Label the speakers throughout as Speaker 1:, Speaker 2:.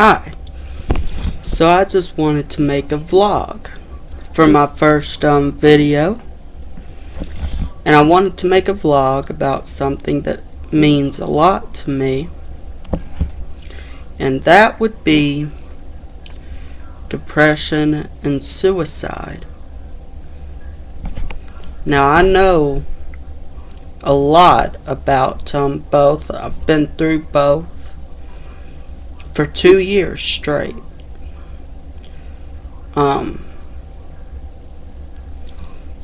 Speaker 1: Hi. So I just wanted to make a vlog for my first video. And I wanted to make a vlog about something that means a lot to me. And that would be depression and suicide. Now I know a lot about both. I've been through both for 2 years straight.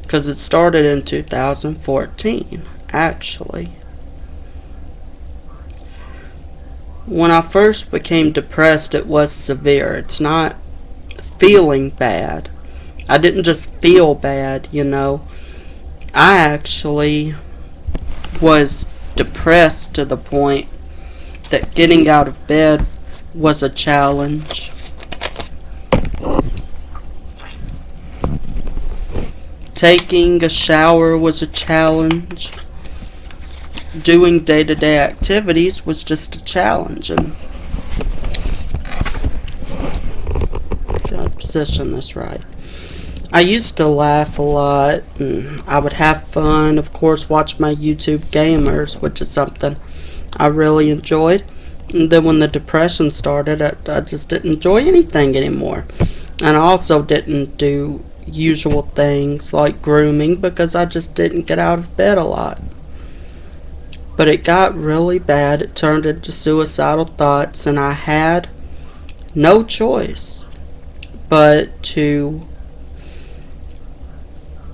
Speaker 1: Because it started in 2014, actually. When I first became depressed, it was severe. It's not feeling bad. I didn't just feel bad, I actually was depressed to the point that getting out of bed was a challenge. Taking a shower was a challenge. Doing day-to-day activities was just a challenge. And gotta position this right. I used to laugh a lot, and I would have fun, of course, watch my YouTube gamers, which is something I really enjoyed. And then when the depression started, I just didn't enjoy anything anymore. And I also didn't do usual things like grooming because I just didn't get out of bed a lot. But it got really bad. It turned into suicidal thoughts, and I had no choice but to...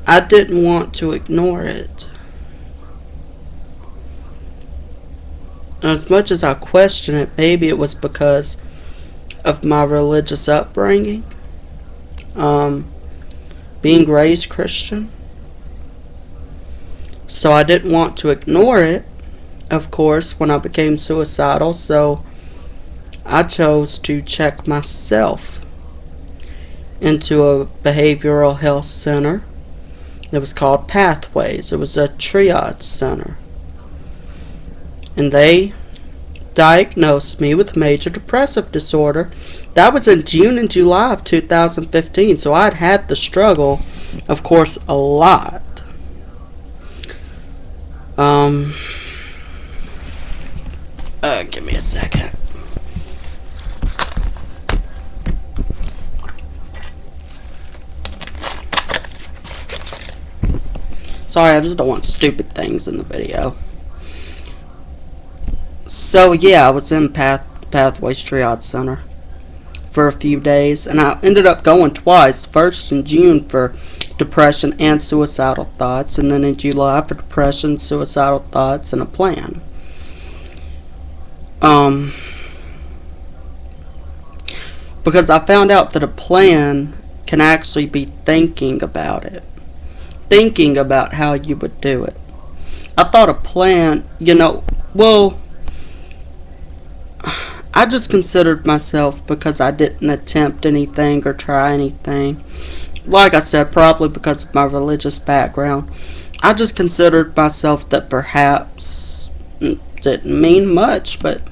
Speaker 1: I didn't want to ignore it. As much as I question it, maybe it was because of my religious upbringing. Being raised Christian. So I didn't want to ignore it, of course, when I became suicidal. So I chose to check myself into a behavioral health center. It was called Pathways. It was a triage center. And they diagnosed me with major depressive disorder. That was in June and July of 2015. So I'd had the struggle, of course, a lot. Give me a second. Sorry, I just don't want stupid things in the video. So yeah, I was in Pathways Triage Center for a few days, and I ended up going twice. First in June for depression and suicidal thoughts, and then in July for depression, suicidal thoughts, and a plan. Because I found out that a plan can actually be thinking about it. Thinking about how you would do it. I thought a plan, I just considered myself, because I didn't attempt anything or try anything. Like I said, probably because of my religious background. I just considered myself that perhaps didn't mean much, but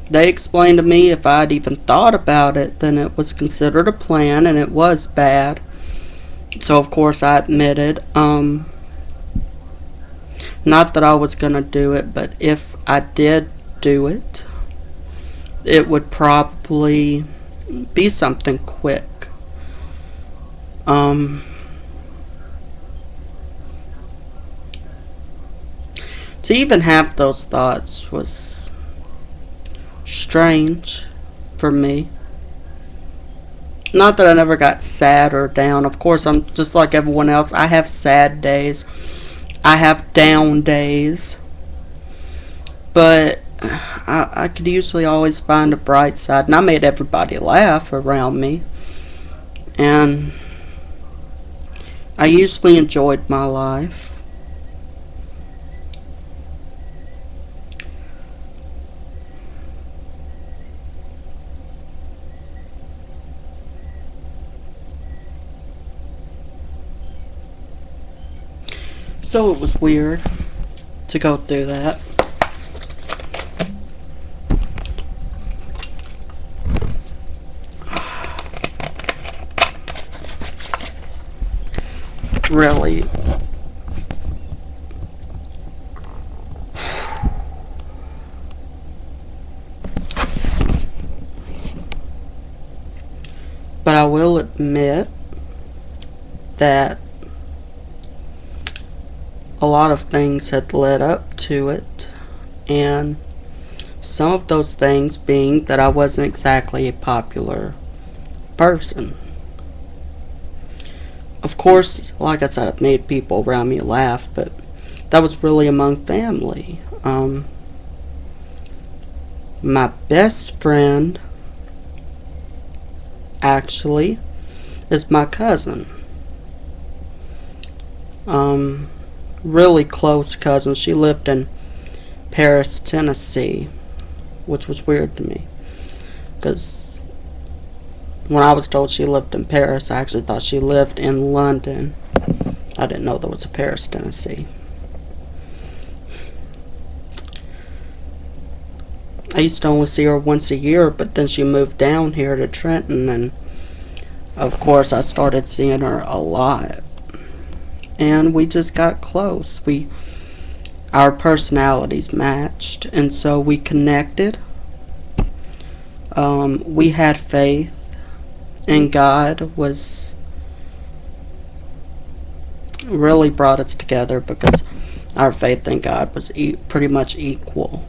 Speaker 1: they explained to me if I'd even thought about it, then it was considered a plan, and it was bad. So of course I admitted, not that I was gonna do it, but if I did do it, it would probably be something quick. To even have those thoughts was strange for me. Not that I never got sad or down. Of course, I'm just like everyone else. I have sad days. I have down days. But I could usually always find a bright side. And I made everybody laugh around me. And I usually enjoyed my life. So it was weird to go through that. really. But I will admit that a lot of things had led up to it, and some of those things being that I wasn't exactly a popular person. Of course, like I said, I've made people around me laugh, but that was really among family. My best friend actually is my cousin. Really close cousin. She lived in Paris, Tennessee, which was weird to me, because when I was told she lived in Paris, I actually thought she lived in London. I didn't know there was a Paris, Tennessee. I used to only see her once a year, but then she moved down here to Trenton, and of course I started seeing her a lot. And we just got close. Our personalities matched, and so we connected. We had faith, and God really brought us together because our faith in God was pretty much equal.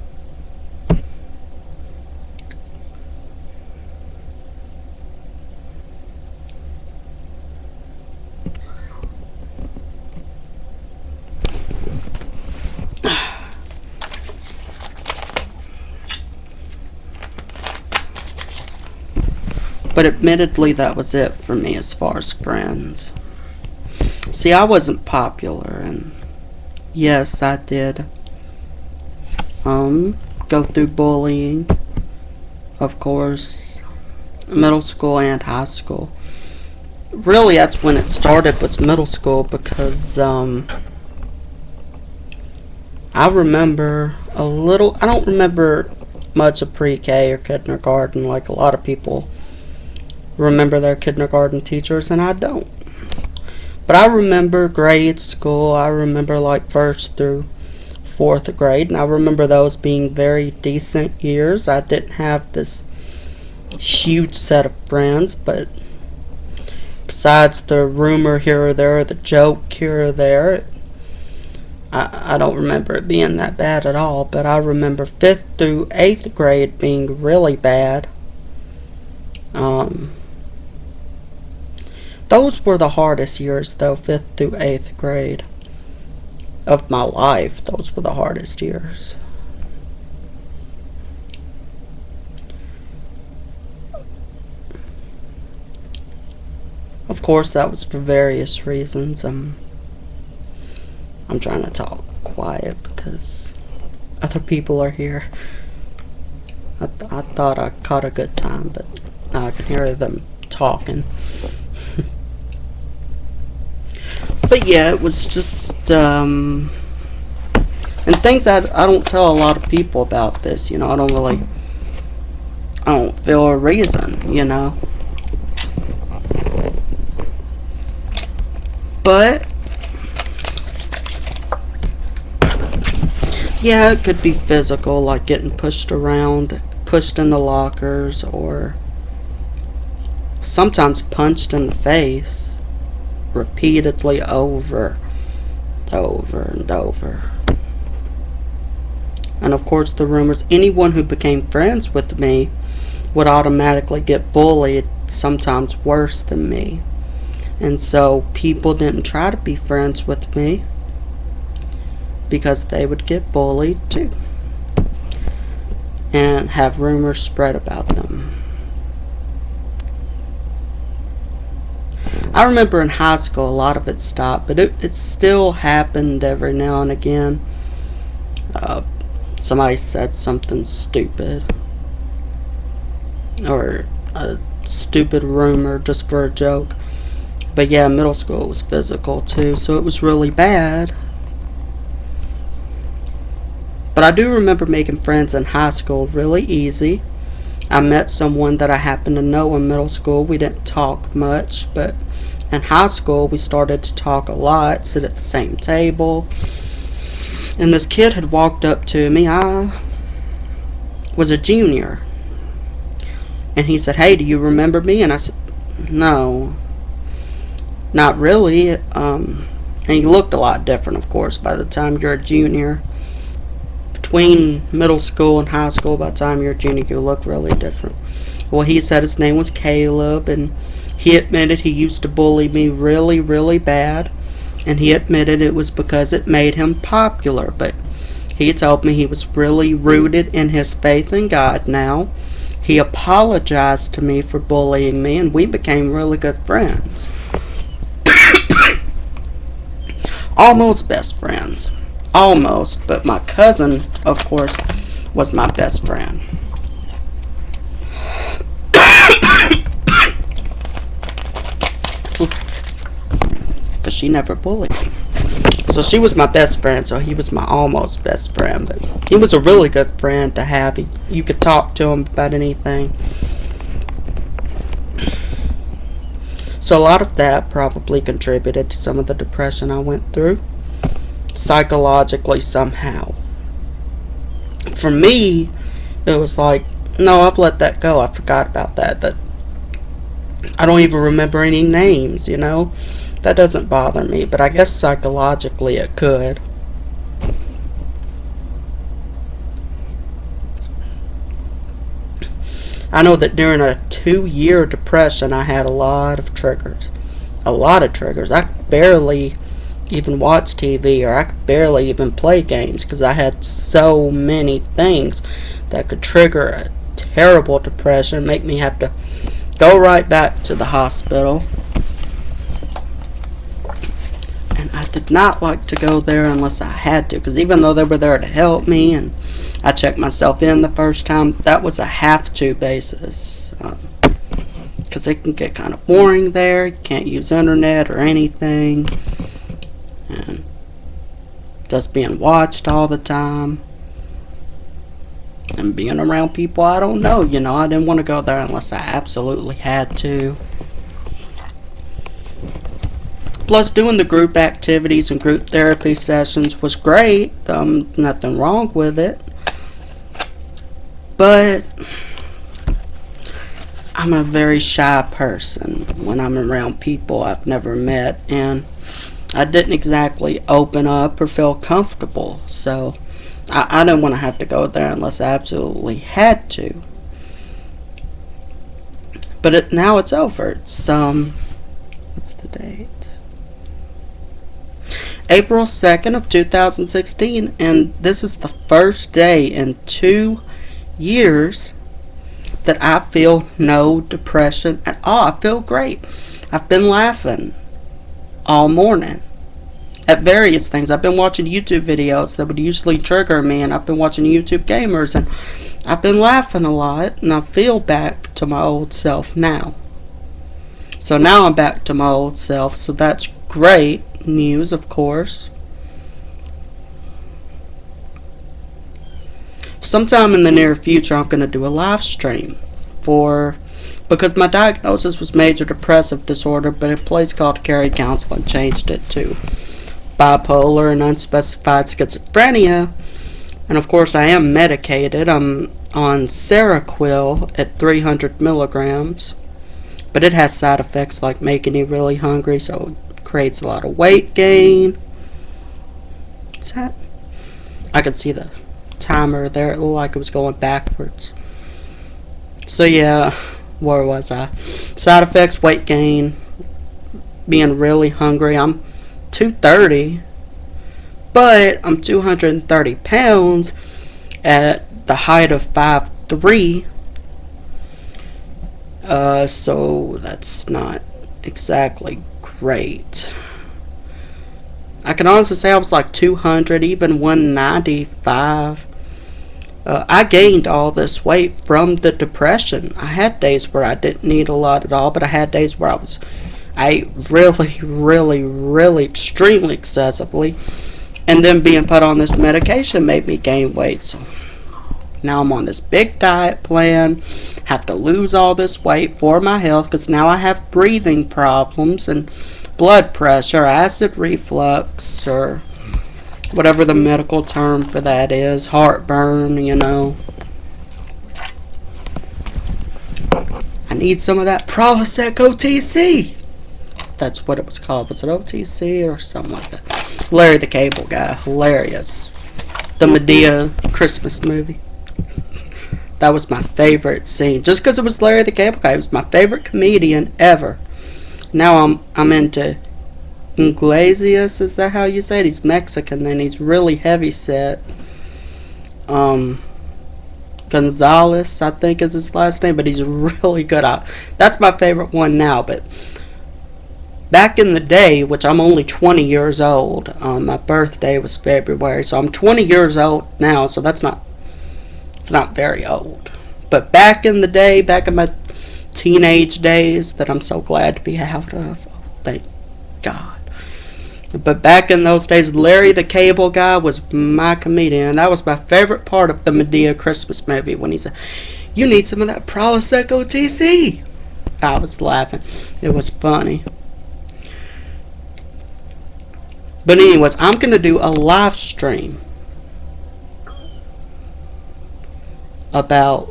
Speaker 1: But admittedly, that was it for me as far as friends. See, I wasn't popular, and yes, I did go through bullying, of course, middle school and high school. Really, that's when it started, was middle school, because I remember a little. I don't remember much of pre-K or kindergarten like a lot of people remember their kindergarten teachers, and I don't. But I remember grade school. I remember like 1st through 4th grade, and I remember those being very decent years. I didn't have this huge set of friends, but besides the rumor here or there, the joke here or there, I don't remember it being that bad at all. But I remember 5th through 8th grade being really bad. Those were the hardest years, though, 5th through 8th grade of my life. Those were the hardest years. Of course, that was for various reasons. I'm trying to talk quiet because other people are here. I thought I caught a good time, but now I can hear them talking. But yeah, it was just, and things I don't tell a lot of people about this, I don't feel a reason, But, yeah, it could be physical, like getting pushed around, pushed into lockers, or sometimes punched in the face. Repeatedly over and over. And of course the rumors, anyone who became friends with me would automatically get bullied, sometimes worse than me. And so people didn't try to be friends with me because they would get bullied too and have rumors spread about them. I remember in high school a lot of it stopped, but it still happened every now and again. Somebody said something stupid, or a stupid rumor just for a joke. But yeah, middle school was physical too, so it was really bad. But I do remember making friends in high school really easy. I met someone that I happened to know in middle school. We didn't talk much, but In high school, we started to talk a lot, sit at the same table. And this kid had walked up to me. I was a junior. And he said, "Hey, do you remember me?" And I said, "No, not really." And he looked a lot different, of course, by the time you're a junior. Between middle school and high school, by the time you're a junior, you look really different. Well, he said his name was Caleb, and he admitted he used to bully me really, really bad. And he admitted it was because it made him popular. But he told me he was really rooted in his faith in God now. He apologized to me for bullying me, and we became really good friends. Almost best friends. Almost, but my cousin, of course, was my best friend. Because she never bullied me. So she was my best friend, so he was my almost best friend. But he was a really good friend to have. You could talk to him about anything. So a lot of that probably contributed to some of the depression I went through. Psychologically, somehow. For me, it was like, no, I've let that go. I forgot about that. That I don't even remember any names, you know. That doesn't bother me, but I guess psychologically it could. I know that during a 2-year depression, I had a lot of triggers. A lot of triggers. I could barely even watch TV, or I could barely even play games, because I had so many things that could trigger a terrible depression, make me have to go right back to the hospital. And I did not like to go there unless I had to, because even though they were there to help me and I checked myself in the first time, that was a have-to basis. Because it can get kind of boring there. You can't use internet or anything. And just being watched all the time. And being around people I don't know. You know, I didn't want to go there unless I absolutely had to. Plus, doing the group activities and group therapy sessions was great. Nothing wrong with it. But I'm a very shy person when I'm around people I've never met. And I didn't exactly open up or feel comfortable. So I didn't want to have to go there unless I absolutely had to. But now it's over. It's, what's the date? April 2nd of 2016, and this is the first day in 2 years that I feel no depression at all. I feel great. I've been laughing all morning at various things. I've been watching YouTube videos that would usually trigger me, and I've been watching YouTube gamers, and I've been laughing a lot, and I feel back to my old self now. So now I'm back to my old self, so that's great news, of course. Sometime in the near future, I'm going to do a live stream because my diagnosis was major depressive disorder, but a place called Carey Counseling changed it to bipolar and unspecified schizophrenia. And of course, I am medicated. I'm on Seroquel at 300 milligrams, but it has side effects like making you really hungry, so it creates a lot of weight gain. What's that? I could see the timer there. It looked like it was going backwards. So yeah, where was I? Side effects, weight gain, being really hungry. I'm 230, but I'm 230 pounds at the height of 5'3". So that's not exactly great. I can honestly say I was like 200, even 195. I gained all this weight from the depression. I had days where I didn't eat a lot at all, but I had days where I ate really extremely excessively, and then being put on this medication made me gain weight. So Now I'm on this big diet plan, have to lose all this weight for my health because now I have breathing problems and blood pressure, acid reflux, or whatever the medical term for that is, heartburn, you know. I need some of that Prilosec OTC. That's what it was called. Was it OTC or something like that? Larry the Cable Guy. Hilarious. The Medea Christmas movie. That was my favorite scene. Just because it was Larry the Cable Guy. He was my favorite comedian ever. Now I'm into Iglesias. Is that how you say it? He's Mexican and he's really heavy set. Gonzalez, I think is his last name, but he's really good. That's my favorite one now, but back in the day, which I'm only 20 years old, my birthday was February, so I'm 20 years old now, so it's not very old. But back in the day, back in my teenage days that I'm so glad to be out of, oh, thank God. But back in those days, Larry the Cable Guy was my comedian, and that was my favorite part of the Medea Christmas movie when he said, "You need some of that Prilosec OTC." I was laughing. It was funny. But anyways, I'm going to do a live stream about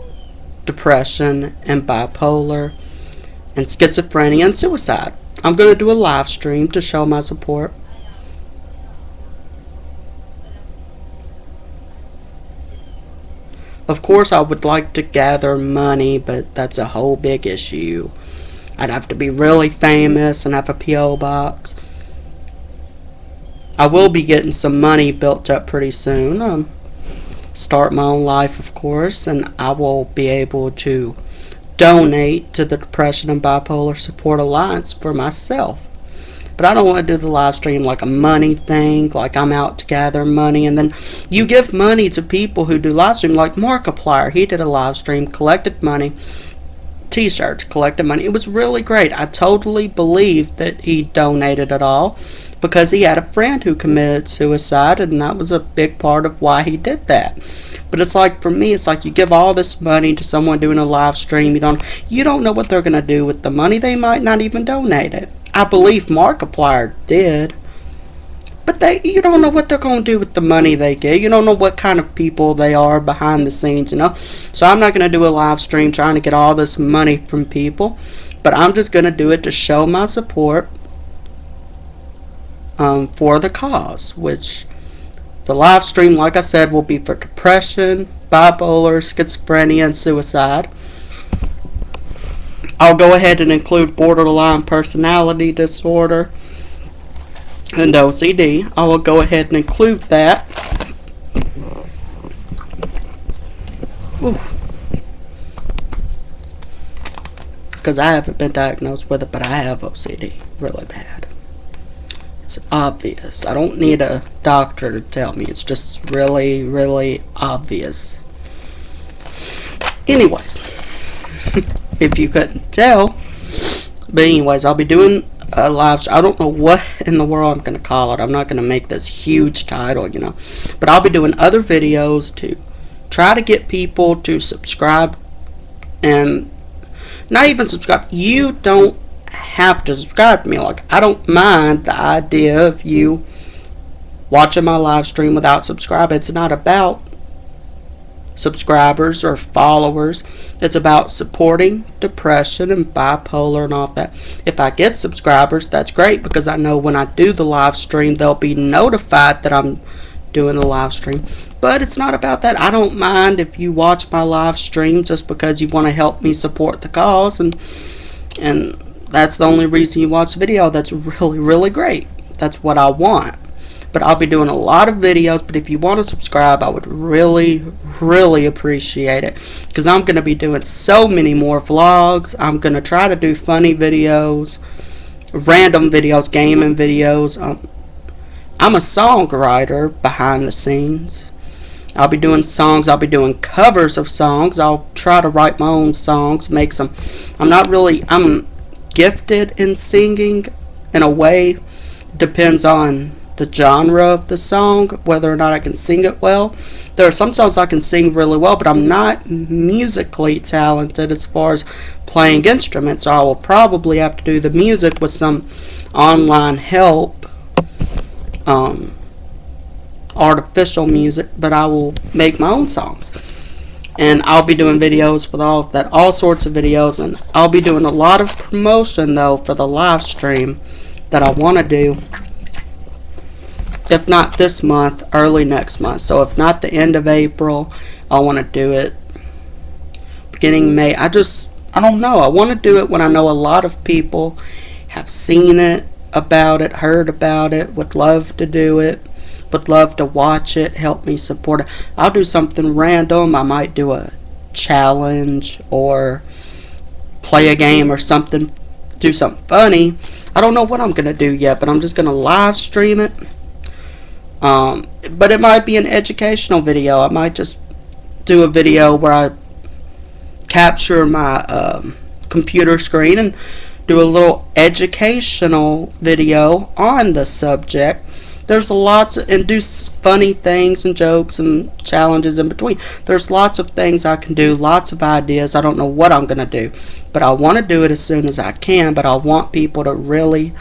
Speaker 1: depression and bipolar and schizophrenia and suicide. I'm going to do a live stream to show my support. Of course, I would like to gather money, but that's a whole big issue. I'd have to be really famous and have a P.O. box. I will be getting some money built up pretty soon. Start my own life, of course, and I will be able to donate to the Depression and Bipolar Support Alliance for myself. But I don't want to do the live stream like a money thing, like I'm out to gather money, and then you give money to people who do live stream, like Markiplier. He did a live stream, collected money, t-shirts, collected money. It was really great. I totally believe that he donated it all because he had a friend who committed suicide, and that was a big part of why he did that. But it's like, for me, it's like you give all this money to someone doing a live stream. You don't know what they're going to do with the money. They might not even donate it. I believe Markiplier did. But you don't know what they're going to do with the money they get. You don't know what kind of people they are behind the scenes, you know. So I'm not going to do a live stream trying to get all this money from people. But I'm just going to do it to show my support for the cause, which the live stream, like I said, will be for depression, bipolar, schizophrenia, and suicide. I'll go ahead and include borderline personality disorder and OCD. I will go ahead and include that. Because I haven't been diagnosed with it, but I have OCD really bad. It's obvious. I don't need a doctor to tell me. It's just really, really obvious. Anyways, if you couldn't tell. But anyways, I'll be doing a live. I don't know what in the world I'm going to call it. I'm not going to make this huge title, you know. But I'll be doing other videos to try to get people to subscribe. And not even subscribe. You don't have to subscribe to me. Like, I don't mind the idea of you watching my live stream without subscribing. It's not about subscribers or followers. It's about supporting depression and bipolar and all that. If I get subscribers, that's great, because I know when I do the live stream, they'll be notified that I'm doing the live stream. But it's not about that. I don't mind if you watch my live stream just because you want to help me support the cause, and that's the only reason you watch the video. That's really, really great. That's what I want. But I'll be doing a lot of videos. But if you want to subscribe, I would really, really appreciate it, because I'm going to be doing so many more vlogs. I'm going to try to do funny videos, random videos, gaming videos. I'm a songwriter behind the scenes. I'll be doing songs. I'll be doing covers of songs. I'll try to write my own songs, make some. I'm gifted in singing in a way. Depends on the genre of the song, whether or not I can sing it well. There are some songs I can sing really well, but I'm not musically talented as far as playing instruments, so I will probably have to do the music with some online help, artificial music, but I will make my own songs. And I'll be doing videos with all of that, all sorts of videos, and I'll be doing a lot of promotion though for the live stream that I want to do. If not this month, early next month. So if not the end of April, I want to do it beginning May. I don't know. I want to do it when I know a lot of people have seen it, about it, heard about it, would love to do it, would love to watch it, help me support it. I'll do something random. I might do a challenge or play a game or something, do something funny. I don't know what I'm going to do yet, but I'm just going to live stream it. But it might be an educational video. I might just do a video where I capture my computer screen and do a little educational video on the subject. There's lots and do funny things and jokes and challenges in between. There's lots of things I can do, lots of ideas. I don't know what I'm going to do, but I want to do it as soon as I can, but I want people to really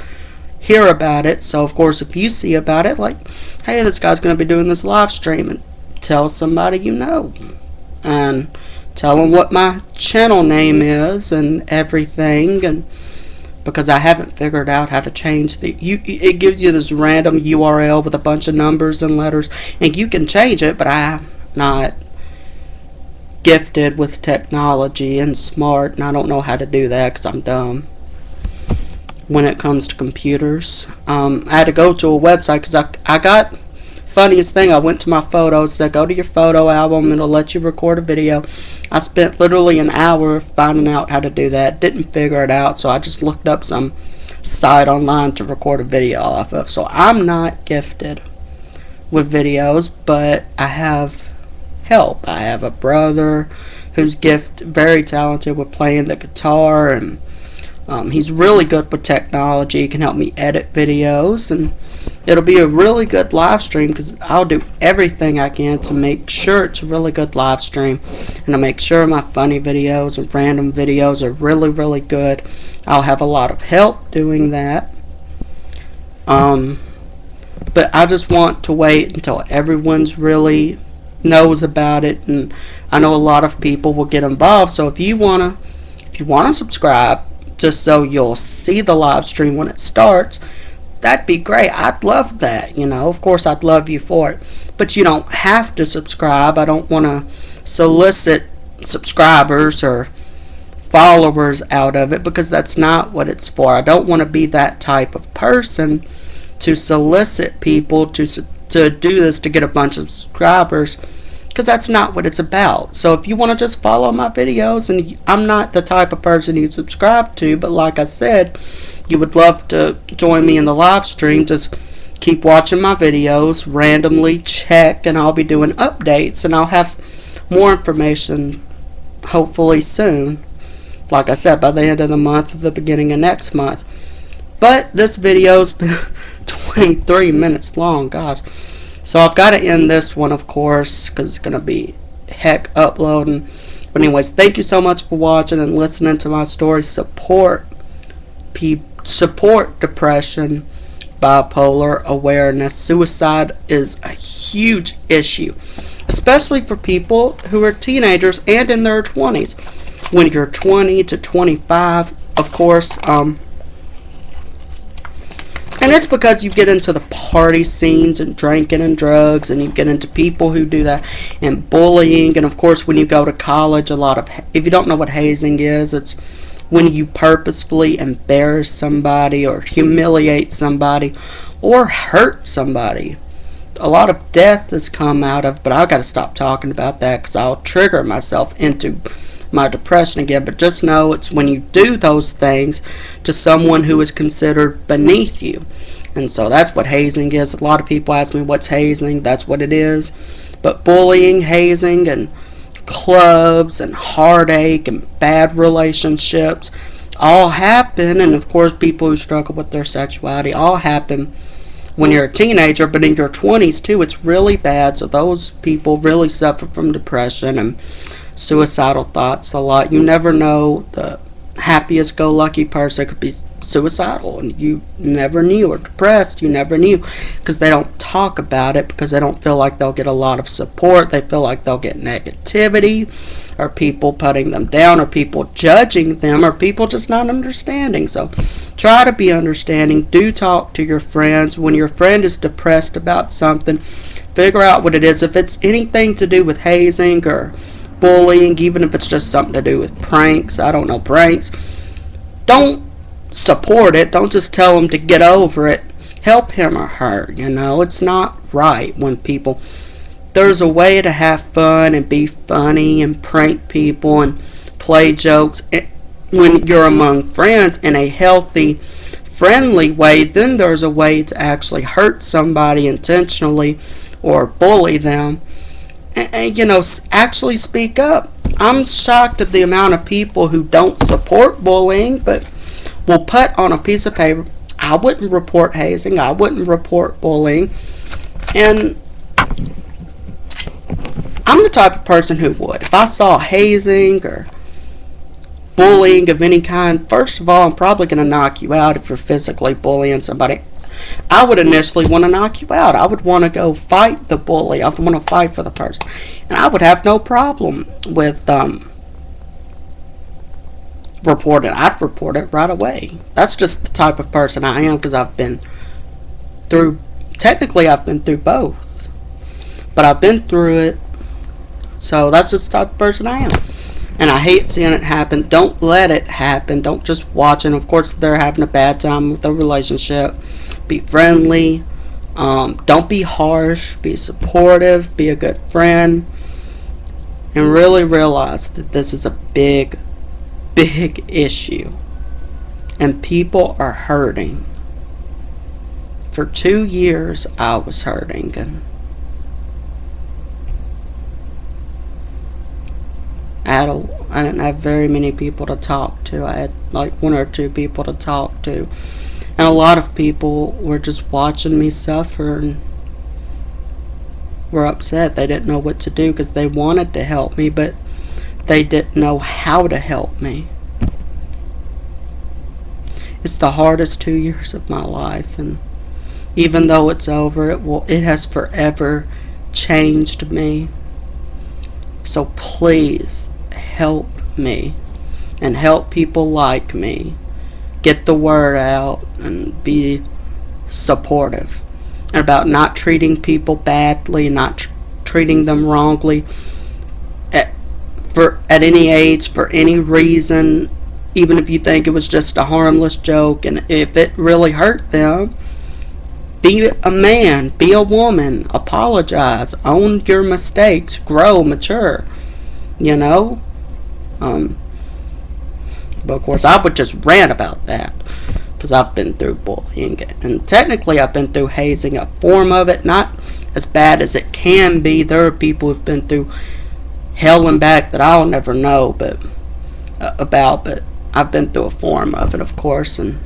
Speaker 1: hear about it. So of course, if you see about it, like, hey, this guy's going to be doing this live stream, and tell somebody you know, and tell them what my channel name is and everything. And because I haven't figured out how to change it gives you this random URL with a bunch of numbers and letters, and you can change it, but I'm not gifted with technology and smart, and I don't know how to do that because I'm dumb when it comes to computers. I had to go to a website because I got, funniest thing, I went to my photos, said go to your photo album, it'll let you record a video. I spent literally an hour finding out how to do that, didn't figure it out, so I just looked up some site online to record a video off of. So I'm not gifted with videos, but I have help. I have a brother who's very talented with playing the guitar, and he's really good with technology. He can help me edit videos, and it'll be a really good live stream because I'll do everything I can to make sure it's a really good live stream, and to make sure my funny videos and random videos are really, really good. I'll have a lot of help doing that. But I just want to wait until everyone's really knows about it, and I know a lot of people will get involved. So if you wanna subscribe, just so you'll see the live stream when it starts, that'd be great. I'd love that, Of course, I'd love you for it. But you don't have to subscribe. I don't want to solicit subscribers or followers out of it, because that's not what it's for. I don't want to be that type of person to solicit people to do this to get a bunch of subscribers, because that's not what it's about. So if you want to just follow my videos, and I'm not the type of person you subscribe to, but like I said, you would love to join me in the live stream, just keep watching my videos, randomly check, and I'll be doing updates, and I'll have more information hopefully soon. Like I said, by the end of the month or the beginning of next month. But this video's been 23 minutes long, gosh. So I've got to end this one, of course, because it's going to be heck uploading. But anyways, thank you so much for watching and listening to my story. Support depression, bipolar awareness. Suicide is a huge issue, especially for people who are teenagers and in their 20s. When you're 20 to 25, of course, and it's because you get into the party scenes and drinking and drugs, and you get into people who do that, and bullying. And of course, when you go to college, if you don't know what hazing is, it's when you purposefully embarrass somebody or humiliate somebody or hurt somebody. A lot of death has come out of, but I've got to stop talking about that because I'll trigger myself into my depression again. But just know it's when you do those things to someone who is considered beneath you. And so that's what hazing is. A lot of people ask me what's hazing. That's what it is. But bullying, hazing, and clubs and heartache and bad relationships all happen, and of course people who struggle with their sexuality, all happen when you're a teenager, but in your 20s too, it's really bad. So those people really suffer from depression and suicidal thoughts a lot. You never know, the happiest go lucky person could be suicidal, and you never knew, or depressed, you never knew, because they don't talk about it, because they don't feel like they'll get a lot of support. They feel like they'll get negativity, or people putting them down, or people judging them, or people just not understanding. So try to be understanding. Do talk to your friends. When your friend is depressed about something, figure out what it is. If it's anything to do with hazing or bullying, even if it's just something to do with pranks, pranks, don't support it. Don't just tell them to get over it. Help him or her. It's not right when people, there's a way to have fun and be funny and prank people and play jokes when you're among friends in a healthy, friendly way. Then there's a way to actually hurt somebody intentionally or bully them, and actually speak up. I'm shocked at the amount of people who don't support bullying, but will put on a piece of paper, I wouldn't report hazing, I wouldn't report bullying. And I'm the type of person who would. If I saw hazing or bullying of any kind, first of all, I'm probably going to knock you out. If you're physically bullying somebody, I would initially want to knock you out. I would want to go fight the bully. I would want to fight for the person. And I would have no problem with reporting. I'd report it right away. That's just the type of person I am, because I've been through both. But I've been through it. So that's just the type of person I am. And I hate seeing it happen. Don't let it happen. Don't just watch it. Of course, if they're having a bad time with their relationship, be friendly. Don't be harsh. Be supportive. Be a good friend. And really realize that this is a big issue. And people are hurting. For 2 years, I was hurting. And I didn't have very many people to talk to. I had like 1 or 2 people to talk to. And a lot of people were just watching me suffer and were upset. They didn't know what to do, because they wanted to help me, but they didn't know how to help me. It's the hardest 2 years of my life, and even though it's over, it has forever changed me. So please help me and help people like me. Get the word out and be supportive, and about not treating people badly, not treating them wrongly at any age, for any reason, even if you think it was just a harmless joke. And if it really hurt them, be a man, be a woman, apologize, own your mistakes, grow, mature, but of course I would just rant about that, because I've been through bullying, and technically I've been through hazing, a form of it, not as bad as it can be. There are people who've been through hell and back that I'll never know but I've been through a form of it, of course. And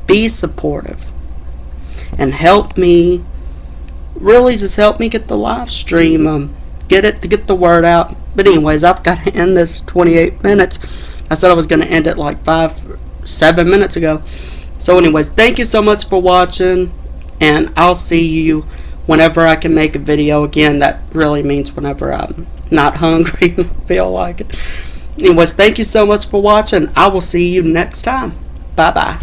Speaker 1: be supportive and help me, really just help me get the live stream, get the word out. But anyways, I've got to end this 28 minutes. I said I was going to end it like 7 minutes ago. So anyways, thank you so much for watching, and I'll see you whenever I can make a video again. That really means whenever I'm not hungry and feel like it. Anyways, thank you so much for watching. I will see you next time. Bye bye.